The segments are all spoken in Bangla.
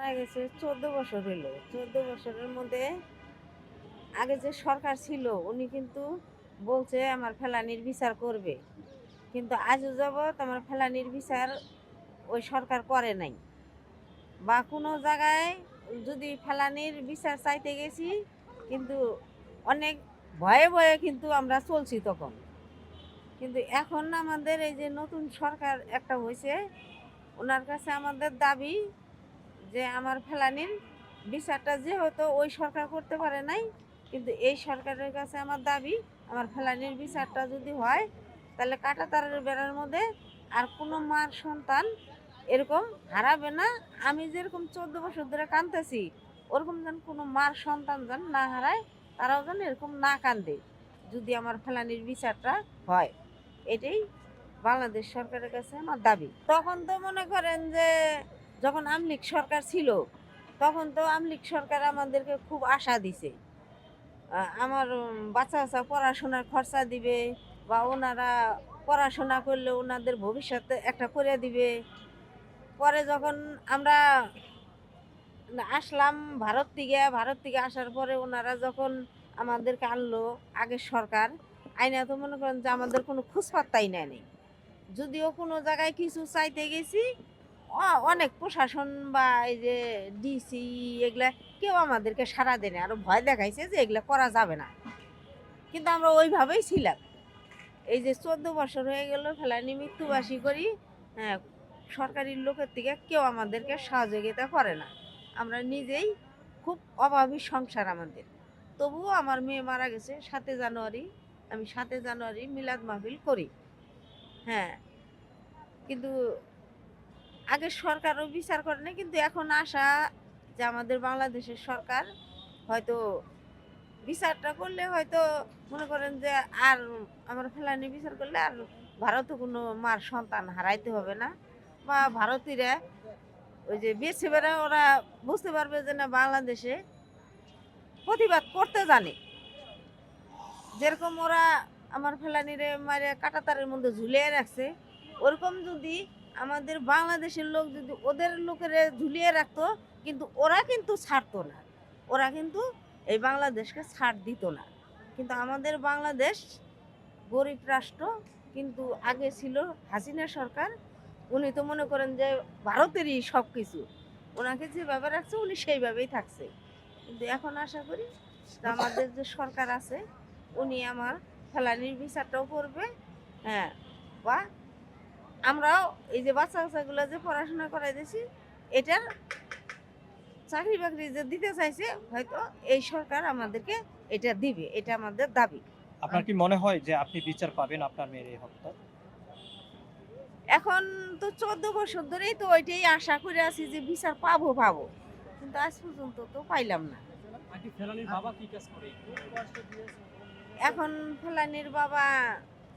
মারা গেছে 14 বছর হলো। 14 বছরের মধ্যে আগে যে সরকার ছিল উনি কিন্তু বলছে আমার ফেলানির বিচার করবে, কিন্তু আজও যাবৎ আমার ফেলানির বিচার ওই সরকার করে নাই। বা কোনো জায়গায় যদি ফেলানির বিচার চাইতে গেছি, কিন্তু অনেক ভয়ে ভয়ে কিন্তু আমরা চলছি তখন। কিন্তু এখন আমাদের এই যে নতুন সরকার একটা হয়েছে, ওনার কাছে আমাদের দাবি যে আমার ফেলানির বিচারটা যেহেতু ওই সরকার করতে পারে নাই, কিন্তু এই সরকারের কাছে আমার দাবি আমার ফেলানির বিচারটা যদি হয় তাহলে কাঁটাতারের বেড়ার মধ্যে আর কোনো মার সন্তান এরকম হারাবে না। আমি যেরকম 14 বছর ধরে কাঁদতেছি, ওরকম যেন কোনো মার সন্তান যেন না হারায়, তারাও যেন এরকম না কান্দে যদি আমার ফেলানির বিচারটা হয়। এটাই বাংলাদেশ সরকারের কাছে আমার দাবি। তখন তো মনে করেন যে যখন আওয়ামী লীগ সরকার ছিল, তখন তো আওয়ামী লীগ সরকার আমাদেরকে খুব আশা দিছে, আমার বাচ্চা বাচ্চা পড়াশোনার খরচা দিবে, বা ওনারা পড়াশোনা করলে ওনাদের ভবিষ্যতে একটা করে দিবে। পরে যখন আমরা আসলাম ভারত থেকে আসার পরে ওনারা যখন আমাদেরকে আনলো আগের সরকার, আইনা তো মনে করেন যে আমাদের কোনো খোঁজ পাত্তাই নেয়নি। যদিও কোনো জায়গায় কিছু চাইতে গেছি, অনেক প্রশাসন বা এই যে ডিসি এগুলা কেউ আমাদেরকে সাড়া দেয় না, আরো ভয় দেখাইছে যে এগুলা করা যাবে না। কিন্তু আমরা ওইভাবেই ছিলাম। এই যে 14 বছর হয়ে গেল ফেলানি মৃত্যুবাসী করি, হ্যাঁ, সরকারি লোকের থেকে কেউ আমাদেরকে সহযোগিতা করে না। আমরা নিজেই খুব অভাবী সংসার আমাদের। তবুও আমার মেয়ে মারা গেছে 7 জানুয়ারি, আমি 7 জানুয়ারি মিলাদ মাহফিল করি। হ্যাঁ, কিন্তু আগের সরকারও বিচার করে না, কিন্তু এখন আশা যে আমাদের বাংলাদেশের সরকার হয়তো বিচারটা করলে হয়তো মনে করেন যে আর আমার ফেলানি বিচার করলে আর ভারতে কোনো মার সন্তান হারাইতে হবে না, বা ভারতীয়রা ওই যে বেছে বেড়া ওরা বুঝতে পারবে যে না বাংলাদেশে প্রতিবাদ করতে জানে। যেরকম ওরা আমার ফেলানিরে মারে কাঁটাতারের মধ্যে ঝুলিয়ে রাখছে, ওরকম যদি আমাদের বাংলাদেশের লোক যদি ওদের লোকের ঝুলিয়ে রাখতো, কিন্তু ওরা কিন্তু ছাড়তো না, ওরা কিন্তু এই বাংলাদেশকে ছাড় দিত না। কিন্তু আমাদের বাংলাদেশ গরিব রাষ্ট্র, কিন্তু আগে ছিল হাসিনা সরকার, উনি তো মনে করেন যে ভারতেরই সব কিছু, ওনাকে যেভাবে রাখছে উনি সেইভাবেই থাকছে। কিন্তু এখন আশা করি যে আমাদের যে সরকার আছে উনি আমার ফেলানির বিচারটাও করবে। হ্যাঁ, বা আমরাও এই যে বাচ্চা বাচ্চাগুলো যে পড়াশোনা করাই দিয়েছি, এটার চাকরি বাকরি যে দিতে চাইছে, হয়তো এই সরকার আমাদেরকে এটা দিবে, এটা আমাদের দাবি। আপনার কি মনে হয় যে আপনি বিচার পাবেন আপনার মেয়ের এই হত্যা? এখন তো 14 বছর ধরেই তো ওইটাই আশা করে আছি যে বিচার পাবো পাবো, কিন্তু আজ পর্যন্ত তো পাইলাম না। আন্টি ফেলানীর বাবা কি কাজ করে? এখন ফেলানির বাবা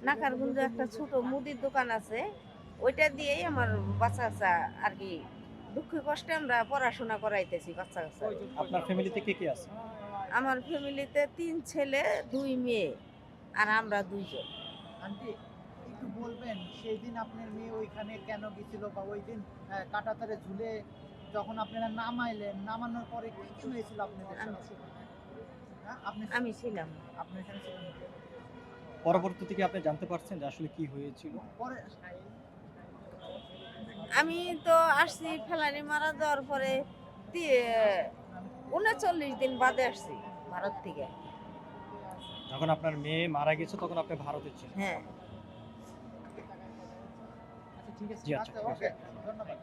নাকারগঞ্জ একটা ছোট মুদির দোকান আছে, ওইটা দিয়েই আমার বাচ্চা কাচ্চা আর কি দুঃখে কষ্টে আমরা পড়াশোনা করাইতেছি বাচ্চা কাচ্চা। আপনার ফ্যামিলিতে কে আছে? আমার ফ্যামিলিতে 3 ছেলে 2 মেয়ে, আর আমরা 2 জন। আন্টি একটু বলবেন সেই দিন আপনার মেয়ে ওইখানে কেন গেছিল, বা ওই দিন কাঁটাতারে ঝুলে যখন আপনারা নামাইলেন, নামানোর পরে কি কি হয়েছিল আপনাদের আমি সাথে? ছিলাম। হ্যাঁ, আপনি আমি ছিলাম। আপনি এখানে ছিলেন না? পরবর্তী থেকে আপনি জানতে পারছেন যে আসলে কি হয়েছিল? পরে আমি তো আসছি ফেলানি মারা যাওয়ার পরে 39 দিন বাদে আসছি ভারত থেকে। যখন আপনার মেয়ে মারা গেছে তখন আপনি ভারতে ছিলেন? হ্যাঁ। আচ্ছা ঠিক আছে, জি, আচ্ছা, আচ্ছা ঠিক আছে। ওকে, ধন্যবাদ।